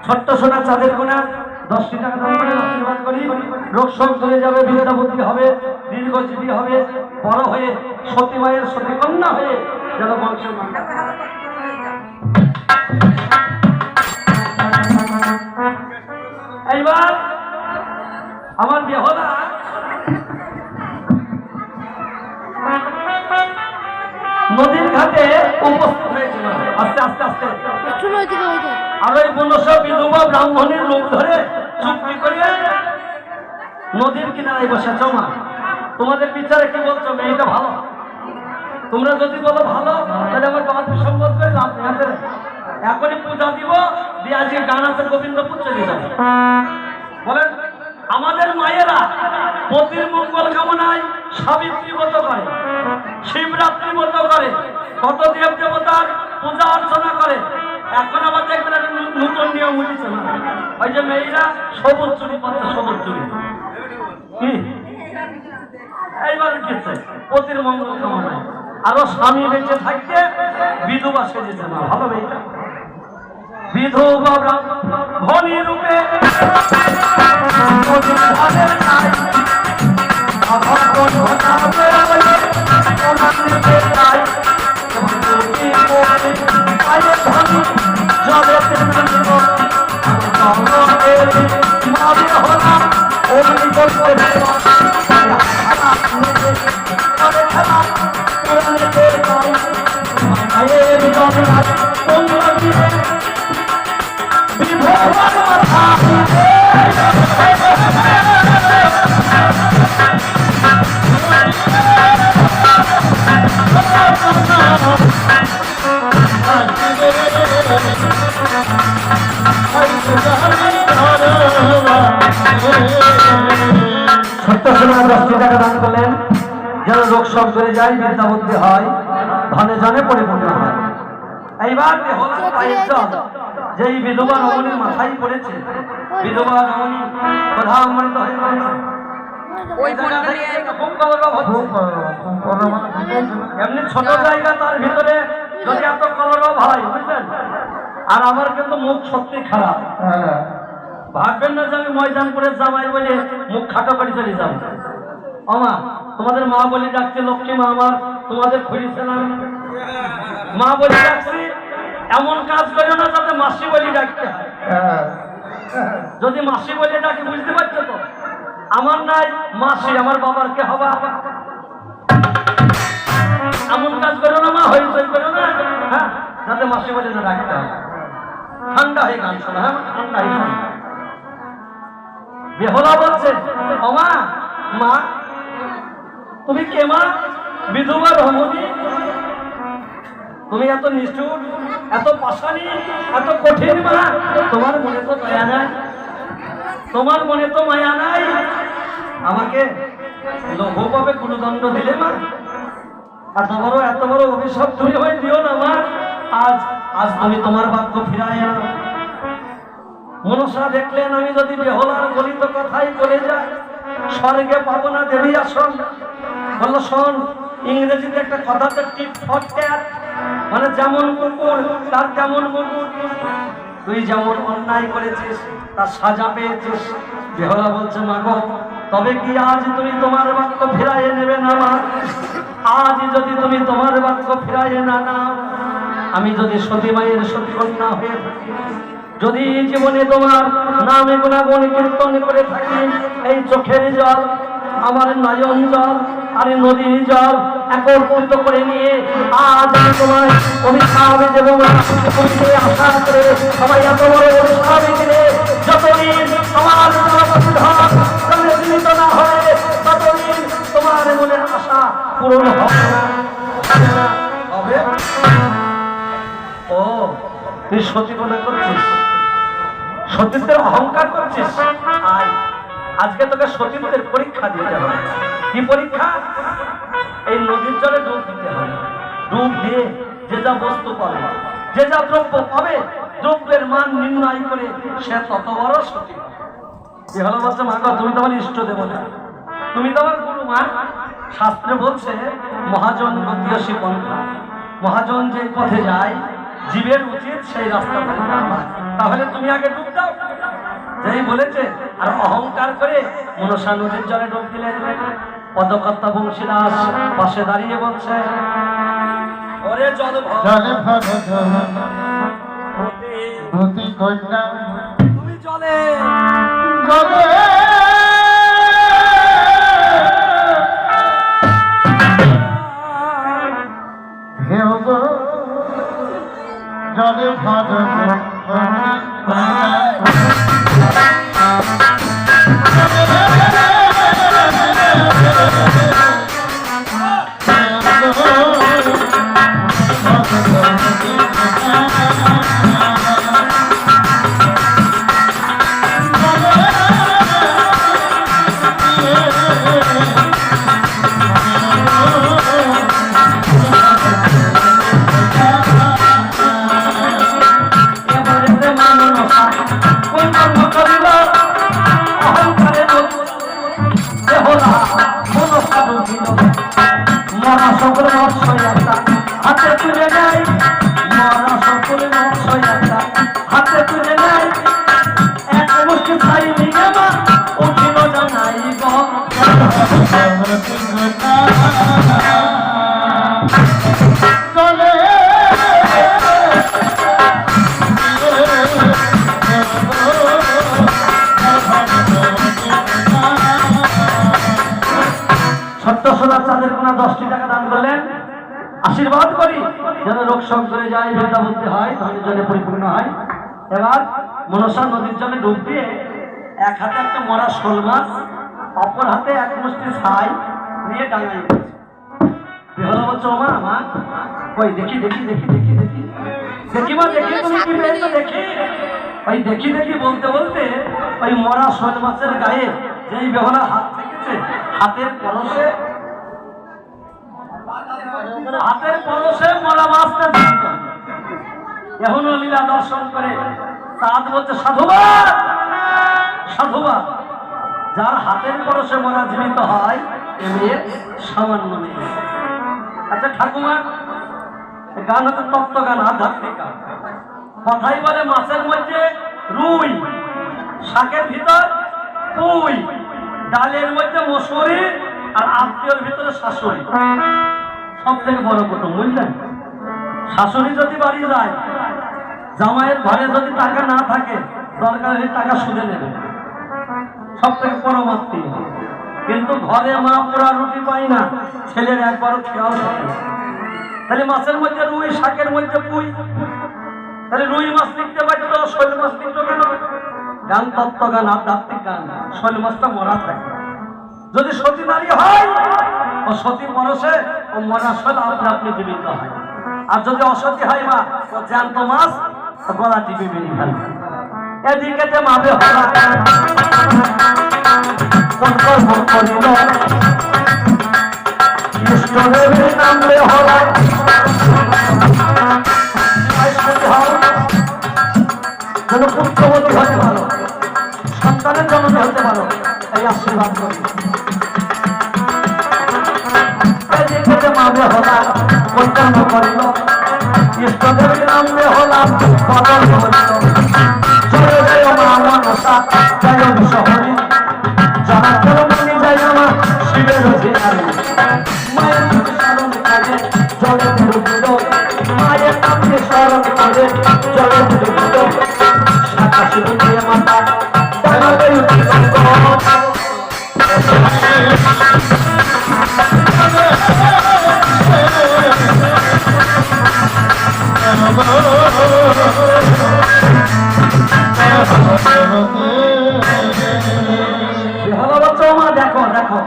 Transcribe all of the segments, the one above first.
ছোট্ট সোনা চাঁদের কোনা 10টি টাকা দান করে আশীর্বাদ করি। রোগ শোক চলে যাবে, বিদ্যা বুদ্ধি হবে, দীর্ঘজীবী হবে, বড় হয়ে সতী মায়ের সতী কন্যা হয়ে যেন বংশের মান। এইবার আমার বেহলা নদীর ঘাটে উপস্থিত হয়েছিল। আস্তে আস্তে আস্তে আর ওই 1500 বিধবা ব্রাহ্মণের রূপ ধরে চুক্তি করে নদীর কিনারায় বসে জমা। তোমাদের বিচারে কি বলছো? মেয়েটা ভালো? তোমরা যদি বলো ভালো তাহলে আমার বাবা সম্বোধ করে লাভ নেই। এখনই পূজা দিব দিয়ে আজকে গান আছে গোবিন্দপুর চলে যাবে। বলেন আমাদের মায়েরা পতির মঙ্গল কামনায় সাবিত্রী ব্রত করে, শিবরাত্রি ব্রত করে, কত দেব দেবতার পূজা অর্চনা করে। এখন আবার দেখবেন নতুন নিয়ম উঠেছে না, ওই যে মেয়েরা সবুজ চুরি করছে, সবুজ চুরি কি এইবার উঠেছে পতির মঙ্গল কামনায়। আরো স্বামী বেঁচে থাকতে বিধবা সেজেছে না, ভালো মেয়েটা বিধবা ধনী রূপে যেন রোগ সব করে যায়, বিদ্যা বুদ্ধি হয়, ধনে জনে পরিপূর্ণ হয়। এইবার যেই বিধবা রমণীর মাথায় পড়েছে, বিধবা রমণী প্রধানমন্ত্রী হয়ে পড়েছে। এমনি ছোট জায়গা, তার ভিতরে যদি এত কলরব হয় বুঝলেন। আর আমার কিন্তু মুখ সত্যি খারাপ, ভাববেন না যে আমি ময়দানপুরের জামাই বলে মুখ খাটো করে চলে যাবো। আমা তোমাদের মা বলে ডাকছে, লক্ষ্মী মা আমার, তোমাদের খুঁড়িছে না মা বলে ডাকছি। এমন কাজ করে না যাতে মাসি বলে ডাকতে হয়। যদি মাসি বলে ডাকি বুঝতে পারছো তো, আমার নাই মাসি, আমার বাবার কে হবা। এমন কাজ করো না মা, হইচই করো না, হ্যাঁ, যাতে মাসি বলে না ডাকতে হয়। ঠান্ডা হয়ে গান শোনা, হ্যাঁ ঠান্ডা হয়ে শোনা। বেহলা বলছে ওমা মা তুমি কে মা? বিধবা রমণী, তুমি এত নিষ্ঠুর, এত পাষাণী, এত কঠিন মা, তোমার মনে তো দয়া নাই, তোমার মনে তো মায়া নাই। আমাকে লৌহভাবে গুরুদণ্ড দিলে মা, এত বড় অভিশাপ তুমি হয়ে দিও না মা। আজ আজ আমি তোমার বাক্য ফিরাই আনো। মনসা দেখলেন আমি যদি বেহলার গলিত কথাই বলে যাই, স্বর্গে পাবো না দেবী আসন। বললো শোন, ইংরেজিতে একটা কথা আছে টিপ ফর ট্যাট, মানে যেমন কুকুর তার তেমন মুকুট। তুই যেমন অন্যায় করেছিস তার সাজা পেয়েছিস। বেহলা বলছে মা গো, তবে কি আজ তুমি তোমার বাক্য ফিরাইয়ে নেবে না মা? আজ যদি তুমি তোমার বাক্য ফিরাইয়ে না নাও, আমি যদি সতী মায়ের সতী কন্যা হয়ে থাকি, যদি জীবনে তোমার নামে গুণাগুণ কীর্তন করে থাকি, এই চোখের জল, আমার নয়ন জল আর নদীর জল একত্রিত করে নিয়ে আজ আমি তোমার অভিশাপ দেব। আশা করে সবাই এত বড় অভিশাপ দিলে, যতদিন তোমার জীবিত না হয় ততদিন তোমার মনের আশা পূরণ হবে না। হবে ও তুই সচেতনা করছিস, সতীত্বের অহংকার করছিস। আজকে তোকে সতীত্বের পরীক্ষা দিতে হবে। কি পরীক্ষা? এই নদীর জলে ডুব দিতে হবে। ডুব দিয়ে যে যা বস্তু পাবে, যে যা দ্রব্য পাবে, দ্রব্যের মান নির্ণয় করে সে তত বড় সতী। বেহলা বলছে মা গো, তুমি তো আমার ইষ্ট দেবতা, তুমি তো আমার গুরু মা। শাস্ত্রে বলছে মহাজন গতীয়সী পন্থা, মহাজন যে পথে যায় জীবের উচিত সেই রাস্তা তাহলে তুমি আগে ডুব দাও যেই বলেছে। আর অহংকার করে মনসা নদীর জলে ডুব দিলেন। পদকর্তা বংশীদাস পাশে দাঁড়িয়ে বলছে, ওরে জল তুমি জলে জলে মরা সকল হাতে তুলে নেয়, মরা সকল হাতে তুলে নেয়, এক মুষ্টি ছাই নিয়ে মা উঠিল জানাই সত্য সোনার চাঁদের কোনা 10টি টাকা দান করলেন। আশীর্বাদ করি যেন রোগ সংকরে যায়, বিদ্যা বুদ্ধি হয়, ধনের জন্য পরিপূর্ণ হয়। এবার মনসা নদীর জলে ডুব দিয়ে এক হাতে একটা মরা শোল মাছ, অপর হাতে এক মুষ্টি ছাই নিয়ে ডাঙাই বেহলা বলছো, মা মা ওই দেখি দেখি দেখি দেখি দেখি দেখি মা দেখি তুমি কি পেয়েছো দেখি। ওই দেখি দেখি বলতে বলতে ওই মরা শোল মাছের গায়ে যেই বেহলা হাত থেকেছে, হাতের পরশে মরা মাছটা এখনো লীলা দর্শন করে চাঁদ বলছে, সাধুবাদ সাধুবাদ। যার হাতের পরশে মরা জীবিত হয় এ মেয়ে সামান্য নেই। আচ্ছা ঠাকুমা, গান হচ্ছে তত্ত্ব গান, আধ্যাত্মিক গান। কথাই বলে মাছের মধ্যে রুই, শাকের ভিতর পুঁই, ডালের মধ্যে মশুরি, আর আত্মীয়র ভিতরে শাশুড়ি। সব থেকে বড় প্রথম বুঝলেন, শাশুড়ি যদি বাড়ি যায়, জামাইয়ের ঘরে যদি টাকা না থাকে, দরকার হলে টাকা সুদে নেবে, সব থেকে পরমাত্মীয়। কিন্তু ঘরে মা পোড়া রুটি পাই না, ছেলের একবারও খেয়াল থাকে। তাহলে মাছের মধ্যে রুই, শাকের মধ্যে পুঁই, তাহলে রুই মাছ লিখতে পারতো তো শৈল মাছ লিখতো কেন? গান তত্ত্ব গান, আধ্যাত্মিক গান। শৈল মাছটা মরা থাকে। যদি সতী নারী হয় ও সতী পরশে ও মরা শৈল আপনি আপনি জীবিত হয়। আর যদি অসতী হয় মা, ও জ্যান্ত মাছ গলা টিপে বেরিয়ে ফেলবে। এদিকে যে মাবে হরা কোন কর্ম করিল, ইষ্টদেবের নামে হরা যেন পুত্রবতী হতে পারো, সন্তানের জন্ম হতে পারো, এই আশীর্বাদ করি। এদিকে মাবে হলা কর্ম করিল, ইষ্টদেবের নামে হলা বদল করিল। জয় জয় মা মনসা, জয় বিশ্বহরি, যারা করমণি জয় মা শিবের অধিকারী। মায়ের নামে স্মরণ করে জলে ধরুল, মায়ের নামে স্মরণ করে জলে ধরুল। শাখা শিব দিয়ে মাতা ডাঙাবে উঠিল। দেখো দেখো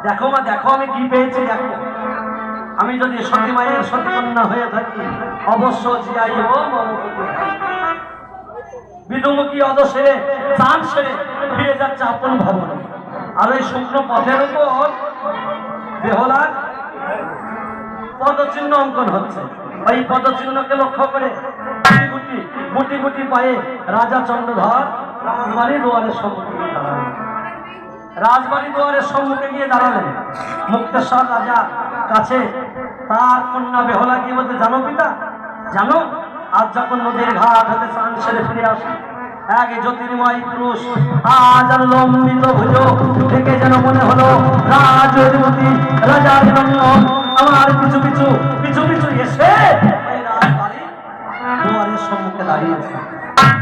দেখো মা, দেখো আমি কি পেয়েছি দেখো। আমি যদি সতী মায়ের সতীকন্যা হয়ে থাকি, অবশ্য জিয়াইব বিদুমুখী অদশেরে চাঁদ সেরে ফিরে যাচ্ছে আপন ভবনে। আর ওই শুকনো পথের উপর বেহলার পদচিহ্ন অঙ্কন হচ্ছে। ওই পদচিহ্নকে লক্ষ্য করে গুটি গুটি পায়ে রাজা চন্দ্রধর রাজবাড়ি দুয়ারের সম্মুখে গিয়ে দাঁড়ালেন। রাজবাড়ি দুয়ারের সম্মুখে গিয়ে দাঁড়ালেন। মুক্তেশ্বর রাজা কাছে তার কন্যা বেহলা কি বলতে জানো পিতা? জানো আজ যখন নদীর ঘাট হতে স্নান সেরে ফিরে আসি, এক জ্যোতির্ময় পুরুষ আজ আর লম্বিত ভুজ থেকে যেন মনে হলো রাজমতি রাজার নন্দন আমার পিছু পিছু পিছু পিছু এসে এই রাজবাড়ির দুয়ারের সম্মুখে দাঁড়িয়েছে।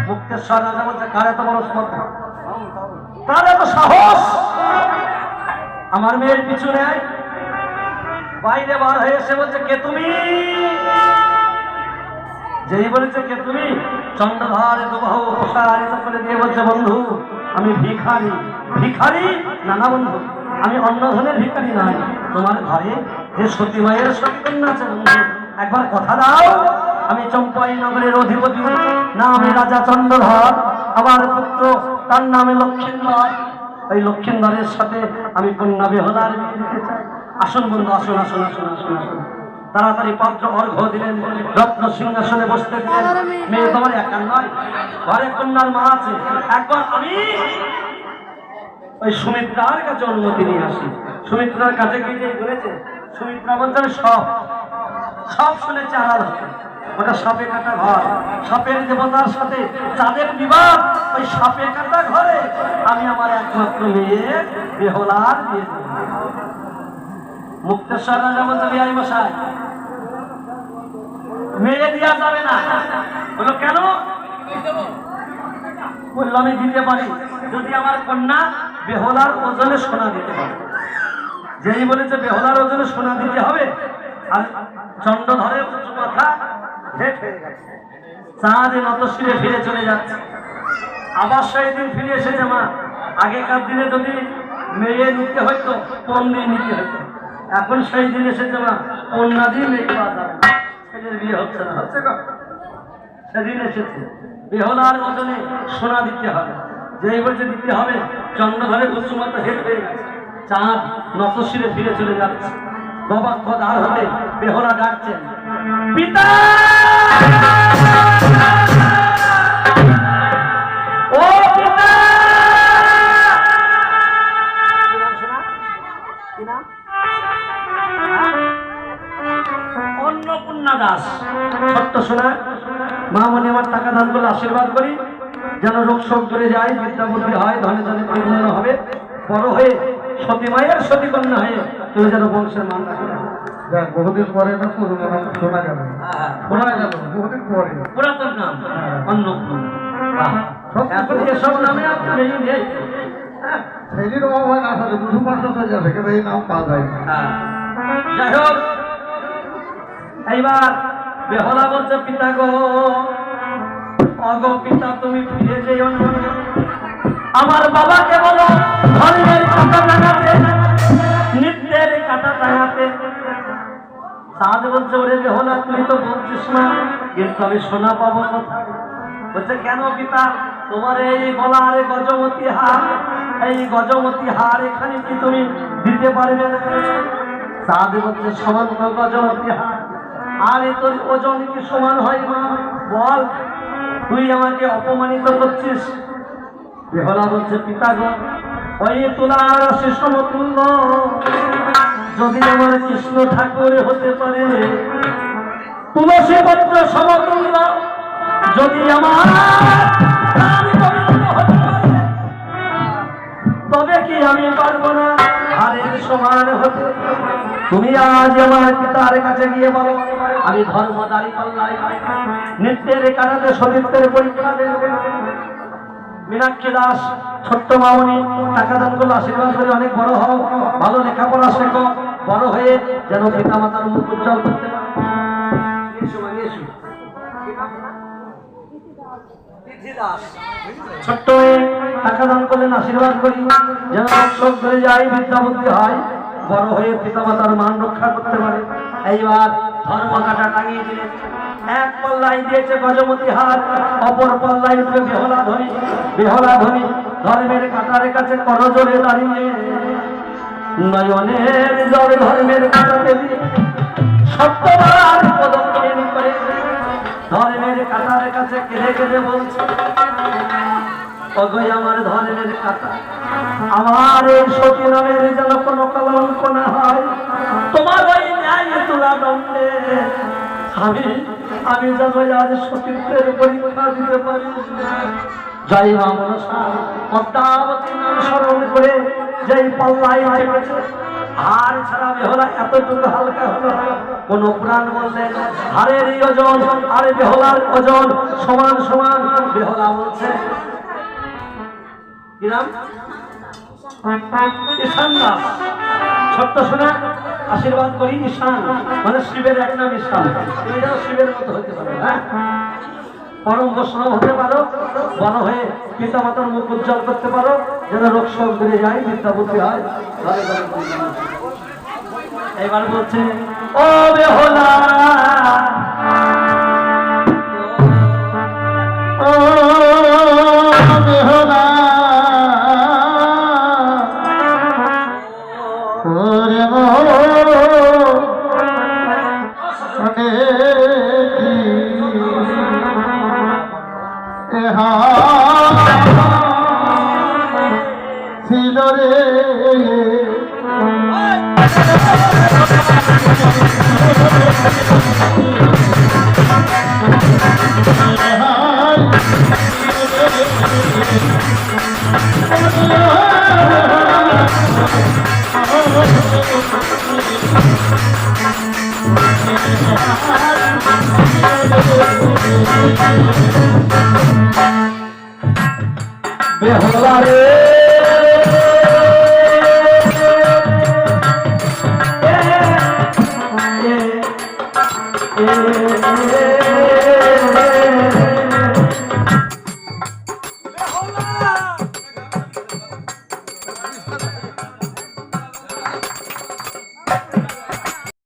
মুক্তেশ্বর রাজা বলছে, কার এত বড় শ্রদ্ধা, কার এত সাহস আমার মেয়ের পিছু নেয়? বাইরে বার হয়ে এসে বলছে, কে তুমি? যেই বলেছে কে তুমি, চন্দ্রধারে দুবাহু প্রসারিত করে দিয়ে বলছে, বন্ধু আমি ভিখারি। ভিখারি না না বন্ধু, আমি অন্য ধনের ভিখারি নয়, তোমার ঘরে যে সতী মায়ের সতীকন্যা আছে বন্ধু, একবার কথা দাও। আমি চম্পাই নগরের অধিপতি, নামে রাজা চন্দ্রধর, আমার পুত্র তার নামে লক্ষিন্দর। ওই লক্ষিন্দরের সাথে আমি কন্যা বেহলার বিয়ে দিতে চাই। আসুন বন্ধু, আসুন আসুন আসুন আসুন আসুন। তাড়াতাড়ি পাত্র অর্ঘ্য দিলেন, রত্ন সিংহাসনে বসতে দিলেন। মেয়ে তোমার একা নয়, ঘরে কন্যার মা আছে, একবার আমি ওই সুমিত্রার কাছে অনুমতি নিয়ে আসি। সুমিত্রার কাছে গিয়ে যে বলেছে, সুমিত্রা বলতে সব সব শুনেছে আড়াল হচ্ছে। ওটা সাপে কাটা ঘর, সাপের দেবতার সাথে চাঁদের বিবাদ, ওই সাপে কাটা ঘরে আমি আমার একমাত্র মেয়ে বেহলার বিয়ে দেব। মুক্তেশ্বর রাজা বলছে, বিহারী মশাই মেয়ে দেওয়া যাবে না। বললো কেন? বললো আমি দিতে পারি যদি আমার কন্যা বেহলার ওজনে সোনা দিতে পারে। যেই বলেছে বেহলার ওজনে সোনা দিতে হবে, আর চন্দ্রধরের উঁচু কথা হেট হয়ে গেছে, চাঁদে নতশিরে ফিরে চলে যাচ্ছে। আবার সেই দিন ফিরে এসেছে মা। আগেকার দিনে যদি মেয়ে নিতে হয়তো পণ দিয়ে নিতে হতো, এখন সেই দিন এসেছে মা, কন্যা দিয়ে মেয়ে পাওয়া যাবে না, ছেলের বিয়ে হচ্ছে না, হচ্ছে গো। সেদিন এসেছে বেহলার ওজনে সোনা দিতে হবে। যেই বলছে দিতে হবে, চন্দ্রধরের উচ্চমতা হেট হয়ে গেছে, চাঁদ নতশিরে ফিরে চলে যাচ্ছে। গবাক্ষ দ্বার হতে বেহলা ডাকছেন, পিতা ও পিতা। অন্নপূর্ণা দাস। ছোট্ট সোনা, মামনি আমার টাকা দান করলে আশীর্বাদ করি, যেন রোগ শোক দূরে যায়, বিদ্যা বুদ্ধি হয়, ধনে ধনে পরিপূর্ণ হবে, বড় হয়ে সতী মায়ের সতী কন্যা হয়ে তুমি যেন বংশের মান রাখে। বহুদিন পরে না পুরোনো নাম শোনা গেল, শোনা গেল বহুদিন পরে পুরাতন নাম অন্নপূর্ণা। এখন এসব নামে আপনার এই নেই। সেদিন অভাব হয় না, আসলে 200-500 হয়ে যাবে, কিন্তু এই নাম পাওয়া যায় না। যাই হোক, এইবার বেহলা বলছে, পিতা গো, অগ পিতা তুমি ফিরে যেও না, আমার বাবাকে বলো ধর্মের কাঁটা টাঙাতে, নৃত্যের কাঁটা টাঙাতে। চাঁদ বলছে, ওরে বেহলা তুই তো বলছিস না, কিন্তু আমি সোনা পাবো কোথায়? বলছে, কেন পিতা, তোমার এই গলার গজমতি হার, এই গজমতি হার এখানে কি তুমি দিতে পারবে না? চাঁদ বলছে, সামান্য গজমতি হার, আরে তোর ওজন কি সমান হয় মা? বল, তুই আমাকে অপমানিত করছিস। বেহলা বলছে, পিতা গো, ওই তুলার সে সমতুল্য যদি আমার কৃষ্ণ ঠাকুর হতে পারে, তুলসী পত্র সমতুল্য যদি আমার তবে কি আমি পারবো না হারের সমান হতে? তুমি আজ আমার পিতার কাছে গিয়ে বলো, আমি ধর্ম দাঁড়ি পাল্লাই নৃত্যের কারণে সতীত্বের পরীক্ষা দেব। মীনাক্ষী দাস ছোট্ট মামনি টাকা দান করলে আশীর্বাদ করে অনেক বড় হও, ভালো লেখাপড়া শেখো, বড় হয়ে যেন পিতা মাতার মুখ উজ্জ্বল করতে পারো। ছোট্ট হয়ে টাকা দান করলেন, আশীর্বাদ করি যেন শোক ধরে যায়, বিদ্যা বুদ্ধি হয়, বড় হয়ে পিতা মাতার মান রক্ষা করতে পারে। এইবার ধর্ম কাটা টাঙিয়ে দিলেন। এক পল্লাই দিয়েছে গজমতি হার, অপর পল্লাই উঠবে বেহলা ধ্বনি। বেহলা ধ্বনি ধর্মের কাটার কাছে করজোরে দাঁড়িয়ে, নয়নের জল ধর্মের কাটাতে দিয়ে সত্যবার পদক্ষেপ করে ধর্মের কাটার কাছে কেঁদে কেঁদে বলছে, অগয় আমার ধর্মের কাটা, আমার এই সতী নামের যেন কোনো কলঙ্ক না হয়, তোমার ওই ন্যায় তুলা দণ্ডে আমি যেন আজ সতীত্বের পরীক্ষা দিতে পারি। জয় মা মনসা পদ্মাবতী নাম স্মরণ করে যেই পাল্লাই চেপেছে, হার ছাড়া বেহলা এতটুকু হালকা হলো। কোন প্রাণ বললেন হারের ওজন আর বেহলার ওজন সমান সমান। বেহলা বলছে কিরাম ঈশান দাস, ছোট্ট শোনা আশীর্বাদ করি। ঈশান মানে শিবের এক নাম ঈশান। তুমি যেন শিবের মতো হতে পারো, হ্যাঁ, পরম বৈষ্ণব হতে পারো, বড় হয়ে পিতা মাতার মুখ উজ্জ্বল করতে পারো, যেন রোগ সব বেড়ে যায়, বিদ্যা বুদ্ধি হয়। এবার বলছে ও বেহলা, ও বেহলা, ওরে মনে ছিল রে বেহলা রে এ